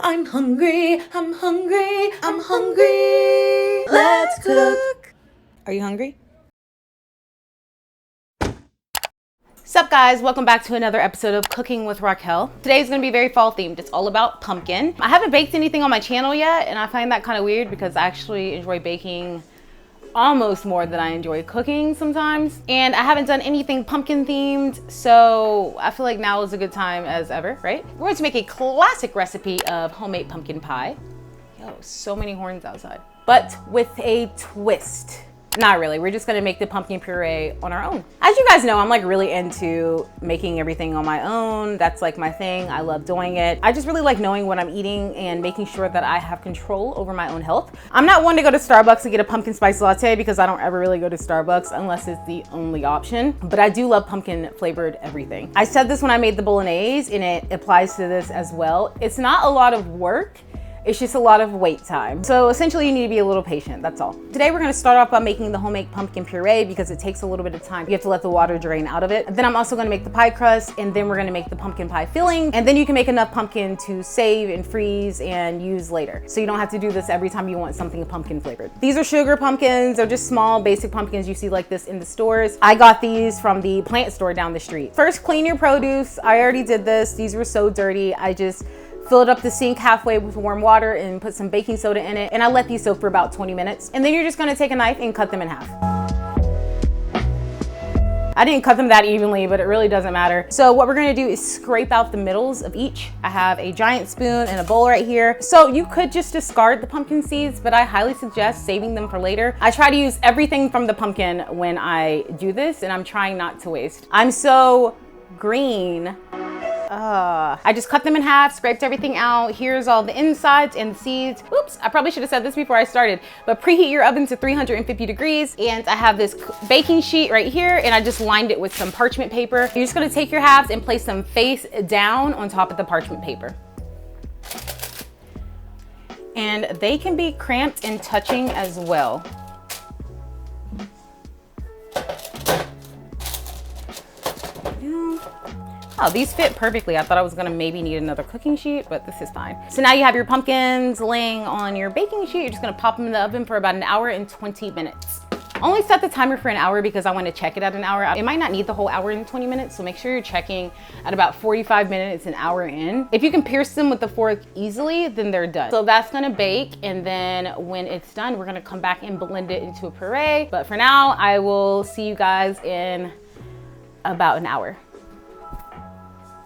I'm hungry, I'm hungry, I'm hungry. Let's cook. Are you hungry? Sup guys, welcome back to another episode of Cooking with Raquel. Today is going to be very fall themed. It's all about pumpkin. I haven't baked anything on my channel yet, and I find that kind of weird because I actually enjoy baking almost more than I enjoy cooking sometimes. And I haven't done anything pumpkin themed, so I feel like now is a good time as ever, right? We're going to make a classic recipe of homemade pumpkin pie. Yo, so many horns outside. But with a twist. Not really, we're just gonna make the pumpkin puree on our own. As you guys know, I'm like really into making everything on my own. That's like my thing, I love doing it. I just really like knowing what I'm eating and making sure that I have control over my own health. I'm not one to go to Starbucks and get a pumpkin spice latte because I don't ever really go to Starbucks unless it's the only option. But I do love pumpkin flavored everything. I said this when I made the bolognese and it applies to this as well. It's not a lot of work. It's just a lot of wait time. So essentially you need to be a little patient, that's all. Today we're gonna start off by making the homemade pumpkin puree because it takes a little bit of time. You have to let the water drain out of it. And then I'm also gonna make the pie crust, and then we're gonna make the pumpkin pie filling. And then you can make enough pumpkin to save and freeze and use later. So you don't have to do this every time you want something pumpkin flavored. These are sugar pumpkins. They're just small, basic pumpkins you see like this in the stores. I got these from the plant store down the street. First, clean your produce. I already did this. These were so dirty. I just filled up the sink halfway with warm water and put some baking soda in it. And I let these soak for about 20 minutes. And then you're just gonna take a knife and cut them in half. I didn't cut them that evenly, but it really doesn't matter. So what we're gonna do is scrape out the middles of each. I have a giant spoon and a bowl right here. So you could just discard the pumpkin seeds, but I highly suggest saving them for later. I try to use everything from the pumpkin when I do this, and I'm trying not to waste. I'm so green. I just cut them in half, scraped everything out. Here's all the insides and the seeds. Oops, I probably should have said this before I started, but preheat your oven to 350 degrees. And I have this baking sheet right here, and I just lined it with some parchment paper. You're just gonna take your halves and place them face down on top of the parchment paper. And they can be cramped and touching as well. Oh, these fit perfectly. I thought I was gonna maybe need another cooking sheet, but this is fine. So now you have your pumpkins laying on your baking sheet. You're just gonna pop them in the oven for about 1 hour and 20 minutes. Only set the timer for 1 hour because I want to check it at 1 hour. It might not need the whole hour and 20 minutes, so make sure you're checking at about 45 minutes, 1 hour in. If you can pierce them with the fork easily, then they're done. So that's gonna bake, and then when it's done, we're gonna come back and blend it into a puree. But for now, I will see you guys in about 1 hour.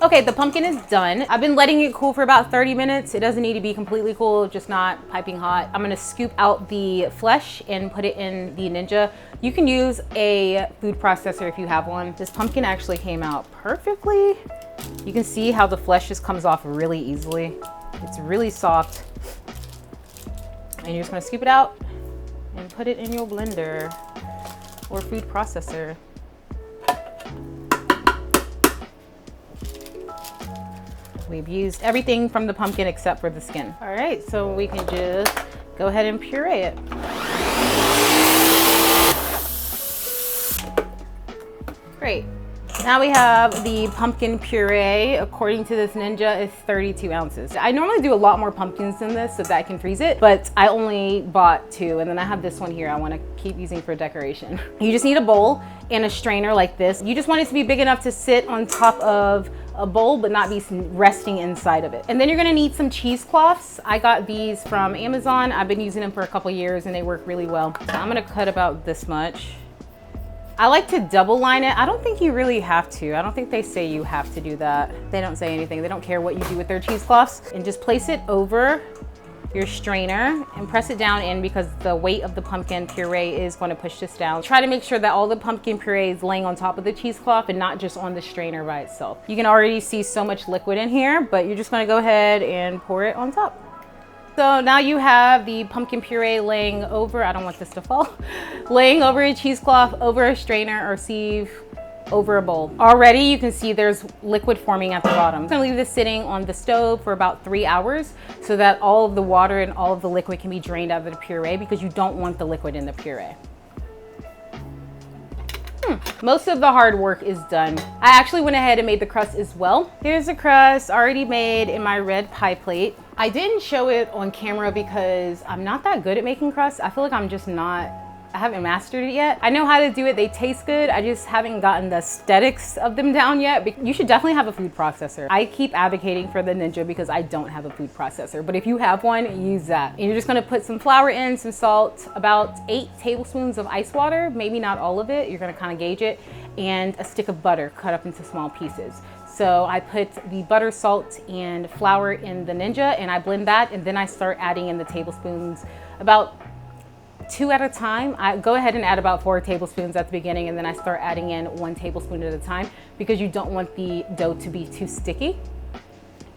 Okay, the pumpkin is done. I've been letting it cool for about 30 minutes. It doesn't need to be completely cool, just not piping hot. I'm gonna scoop out the flesh and put it in the Ninja. You can use a food processor if you have one. This pumpkin actually came out perfectly. You can see how the flesh just comes off really easily. It's really soft. And you're just gonna scoop it out and put it in your blender or food processor. We've used everything from the pumpkin except for the skin. All right, so we can just go ahead and puree it. Great. Now we have the pumpkin puree. According to this Ninja, it's 32 ounces. I normally do a lot more pumpkins than this so that I can freeze it, but I only bought 2, and then I have this one here I want to keep using for decoration. You just need a bowl and a strainer like this. You just want it to be big enough to sit on top of a bowl but not be resting inside of it. And then you're gonna need some cheesecloths. I got these from Amazon. I've been using them for a couple years and they work really well. So I'm gonna cut about this much. I like to double line it. I don't think you really have to. I don't think they say you have to do that. They don't say anything. They don't care what you do with their cheesecloths. And just place it over your strainer and press it down in because the weight of the pumpkin puree is going to push this down. Try to make sure that all the pumpkin puree is laying on top of the cheesecloth and not just on the strainer by itself. You can already see so much liquid in here, but you're just going to go ahead and pour it on top. So now you have the pumpkin puree laying over, I don't want this to fall, laying over a cheesecloth, over a strainer or sieve, over a bowl. Already you can see there's liquid forming at the bottom. I'm gonna leave this sitting on the stove for about 3 hours so that all of the water and all of the liquid can be drained out of the puree because you don't want the liquid in the puree. Most of the hard work is done. I actually went ahead and made the crust as well. Here's the crust already made in my red pie plate. I didn't show it on camera because I'm not that good at making crust. I feel like I haven't mastered it yet. I know how to do it, they taste good. I just haven't gotten the aesthetics of them down yet. You should definitely have a food processor. I keep advocating for the Ninja because I don't have a food processor, but if you have one, use that. And you're just gonna put some flour in, some salt, about 8 tablespoons of ice water, maybe not all of it, you're gonna kind of gauge it, and a stick of butter cut up into small pieces. So I put the butter, salt, and flour in the Ninja, and I blend that, and then I start adding in the tablespoons, about 2 at a time. I go ahead and add about 4 tablespoons at the beginning, and then I start adding in 1 tablespoon at a time because you don't want the dough to be too sticky.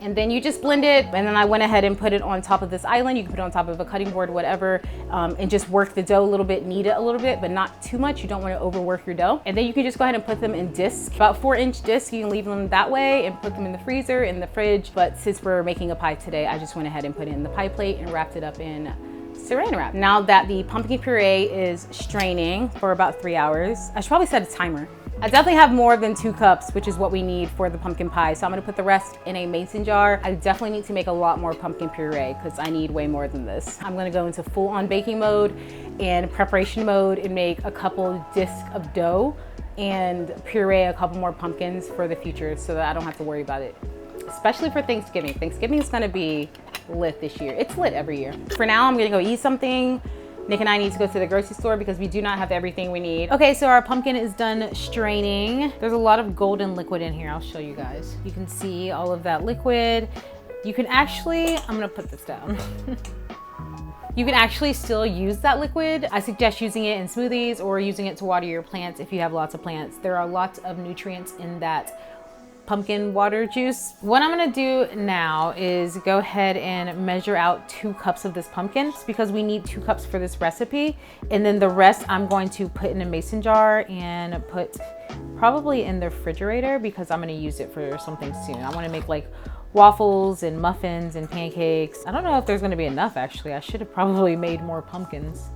And then you just blend it, and then I went ahead and put it on top of this island. You can put it on top of a cutting board, whatever, and just work the dough a little bit, knead it a little bit, but not too much. You don't want to overwork your dough. And then you can just go ahead and put them in discs, about 4-inch discs. You can leave them that way and put them in the freezer, in the fridge. But since we're making a pie today, I just went ahead and put it in the pie plate and wrapped it up in saran wrap. Now that the pumpkin puree is straining for about 3 hours, I should probably set a timer. I definitely have more than 2 cups, which is what we need for the pumpkin pie. So I'm gonna put the rest in a mason jar. I definitely need to make a lot more pumpkin puree because I need way more than this. I'm gonna go into full-on baking mode and preparation mode and make a couple discs of dough and puree a couple more pumpkins for the future so that I don't have to worry about it, especially for Thanksgiving. Thanksgiving is gonna be lit this year. It's lit every year. For now, I'm gonna go eat something. Nick and I need to go to the grocery store because we do not have everything we need. Okay, so our pumpkin is done straining. There's a lot of golden liquid in here. I'll show you guys. You can see all of that liquid. You can actually, I'm gonna put this down. You can actually still use that liquid. I suggest using it in smoothies or using it to water your plants if you have lots of plants. There are lots of nutrients in that pumpkin water juice. What I'm gonna do now is go ahead and measure out 2 cups of this pumpkin because we need 2 cups for this recipe. And then the rest I'm going to put in a mason jar and put probably in the refrigerator because I'm gonna use it for something soon. I wanna make like waffles and muffins and pancakes. I don't know if there's gonna be enough actually. I should have probably made more pumpkins.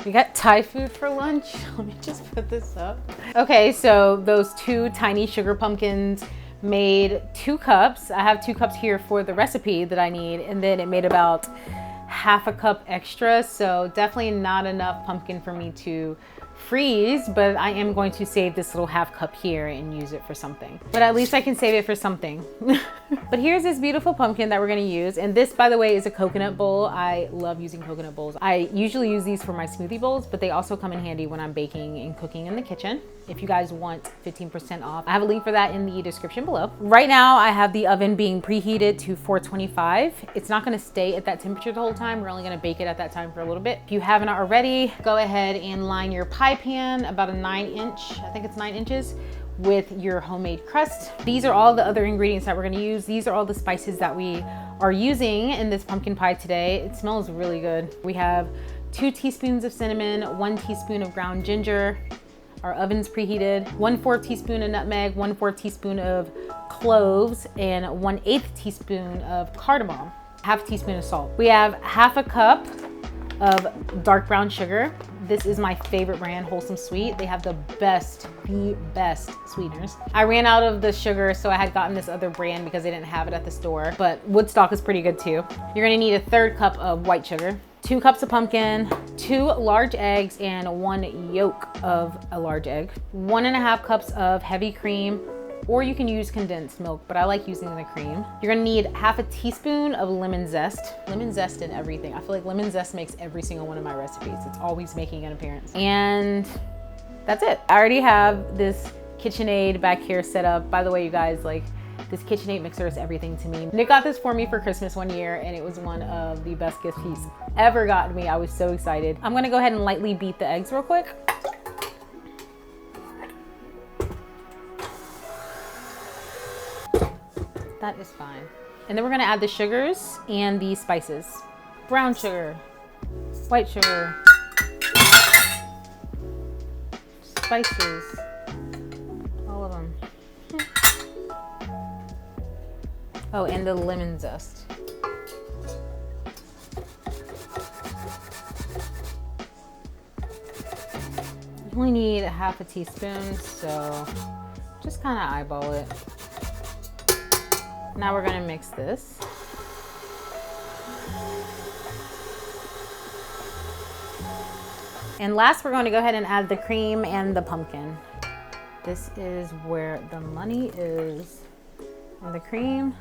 We got Thai food for lunch. Let me just put this up. Okay, so those 2 tiny sugar pumpkins made 2 cups. I have 2 cups here for the recipe that I need, and then it made about half a cup extra, so definitely not enough pumpkin for me to freeze, but I am going to save this little half cup here and use it for something. But at least I can save it for something. But here's this beautiful pumpkin that we're gonna use. And this, by the way, is a coconut bowl. I love using coconut bowls. I usually use these for my smoothie bowls, but they also come in handy when I'm baking and cooking in the kitchen. If you guys want 15% off, I have a link for that in the description below. Right now, I have the oven being preheated to 425. It's not gonna stay at that temperature the whole time. We're only gonna bake it at that time for a little bit. If you haven't already, go ahead and line your pie pan about a 9-inch, I think it's 9 inches, with your homemade crust. These are all the other ingredients that we're gonna use. These are all the spices that we are using in this pumpkin pie today. It smells really good. We have 2 teaspoons of cinnamon, 1 teaspoon of ground ginger. Our oven's preheated. 1/4 teaspoon of nutmeg, 1/4 teaspoon of cloves, and 1/8 teaspoon of cardamom, half teaspoon of salt. We have half a cup of dark brown sugar. This is my favorite brand, Wholesome Sweet. They have the best sweeteners. I ran out of the sugar, so I had gotten this other brand because they didn't have it at the store, but Woodstock is pretty good too. You're gonna need a 1/3 cup of white sugar, 2 cups of pumpkin, 2 large eggs, and 1 yolk of a large egg, 1.5 cups of heavy cream, or you can use condensed milk, but I like using the cream. You're gonna need half a teaspoon of lemon zest. Lemon zest in everything. I feel like lemon zest makes every single one of my recipes. It's always making an appearance. And that's it. I already have this KitchenAid back here set up. By the way, you guys, like, this KitchenAid mixer is everything to me. Nick got this for me for Christmas one year, and it was one of the best gifts he's ever gotten me. I was so excited. I'm gonna go ahead and lightly beat the eggs real quick. That is fine. And then we're gonna add the sugars and the spices. Brown sugar, white sugar, spices, all of them. Oh, and the lemon zest. You only need half a teaspoon, so just kind of eyeball it. Now we're gonna mix this. And last, we're going to go ahead and add the cream and the pumpkin. This is where the money is. And the cream.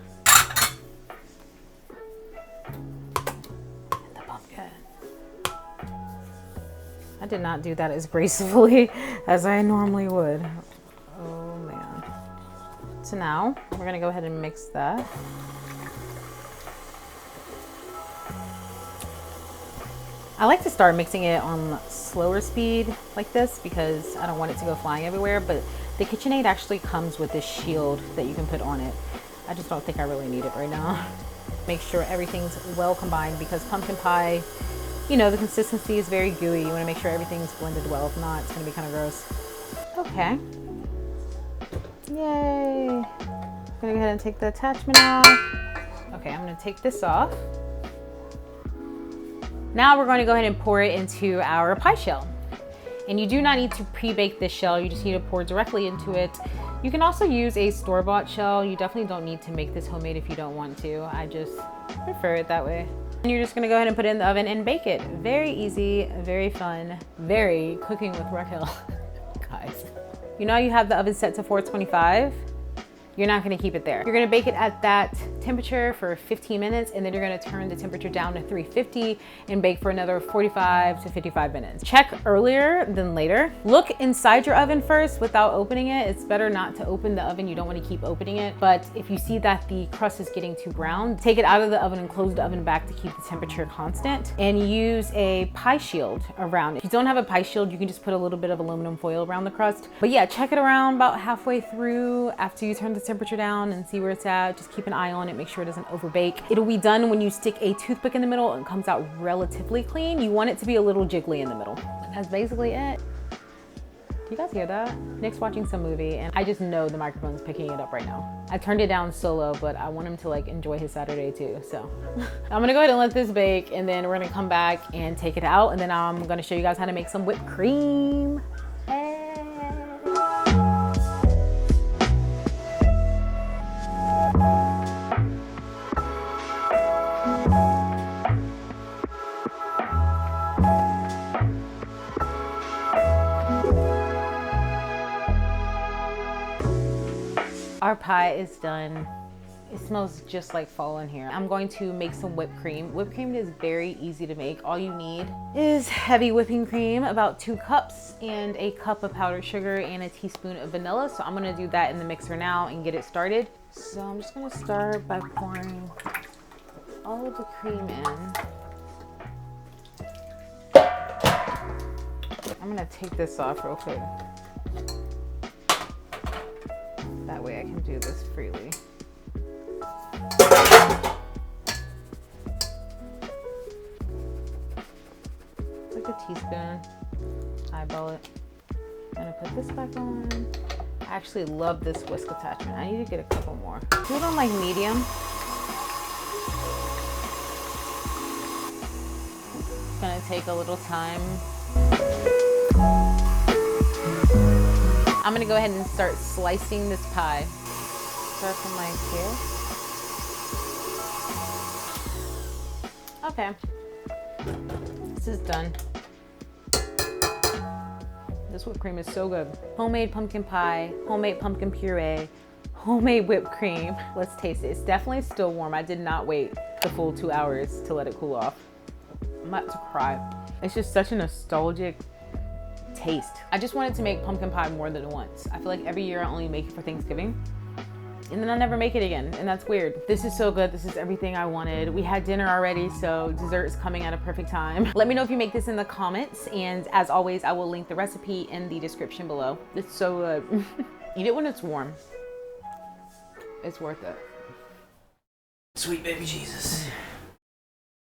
And the pumpkin. I did not do that as gracefully as I normally would. Oh man. So now we're gonna go ahead and mix that. I like to start mixing it on slower speed like this because I don't want it to go flying everywhere, but the KitchenAid actually comes with this shield that you can put on it. I just don't think I really need it right now. Make sure everything's well combined because pumpkin pie, you know, the consistency is very gooey. You wanna make sure everything's blended well. If not, it's gonna be kind of gross. Okay. Yay. I'm gonna go ahead and take the attachment off. Okay, I'm gonna take this off. Now we're going to go ahead and pour it into our pie shell. And you do not need to pre-bake this shell, you just need to pour directly into it. You can also use a store-bought shell. You definitely don't need to make this homemade if you don't want to. I just prefer it that way. And you're just gonna go ahead and put it in the oven and bake it. Very easy, very fun, very cooking with Raquel. Guys. You know you have the oven set to 425? You're not gonna keep it there. You're gonna bake it at that temperature for 15 minutes and then you're gonna turn the temperature down to 350 and bake for another 45 to 55 minutes. Check earlier than later. Look inside your oven first without opening it. It's better not to open the oven. You don't wanna keep opening it. But if you see that the crust is getting too brown, take it out of the oven and close the oven back to keep the temperature constant and use a pie shield around it. If you don't have a pie shield, you can just put a little bit of aluminum foil around the crust. But yeah, check it around about halfway through after you turn the temperature down and see where it's at. Just keep an eye on it, make sure it doesn't overbake. It'll be done when you stick a toothpick in the middle and it comes out relatively clean. You want it to be a little jiggly in the middle. That's basically it. You guys hear that? Nick's watching some movie and I just know the microphone's picking it up right now. I turned it down solo, but I want him to like enjoy his Saturday too, so. I'm gonna go ahead and let this bake and then we're gonna come back and take it out and then I'm gonna show you guys how to make some whipped cream. Our pie is done. It smells just like fall in here. I'm going to make some whipped cream. Whipped cream is very easy to make. All you need is heavy whipping cream, about 2 cups, and a cup of powdered sugar and a teaspoon of vanilla. So I'm gonna do that in the mixer now and get it started. So I'm just gonna start by pouring all of the cream in. I'm gonna take this off real quick. That way I can do this freely. It's like a teaspoon. Eyeball it. I'm gonna put this back on. I actually love this whisk attachment. I need to get a couple more. Do it on like medium. It's gonna take a little time. I'm gonna go ahead and start slicing this pie. Start from like here. Okay, this is done. This whipped cream is so good. Homemade pumpkin pie, homemade pumpkin puree, homemade whipped cream. Let's taste it. It's definitely still warm. I did not wait the full 2 hours to let it cool off. I'm about to cry. It's just such a nostalgic taste. I just wanted to make pumpkin pie more than once. I feel like every year I only make it for Thanksgiving and then I never make it again, and that's weird. This is so good. This is everything I wanted. We had dinner already, so dessert is coming at a perfect time. Let me know if you make this in the comments, and as always, I will link the recipe in the description below. It's so good. Eat it when it's warm. It's worth it. Sweet baby Jesus.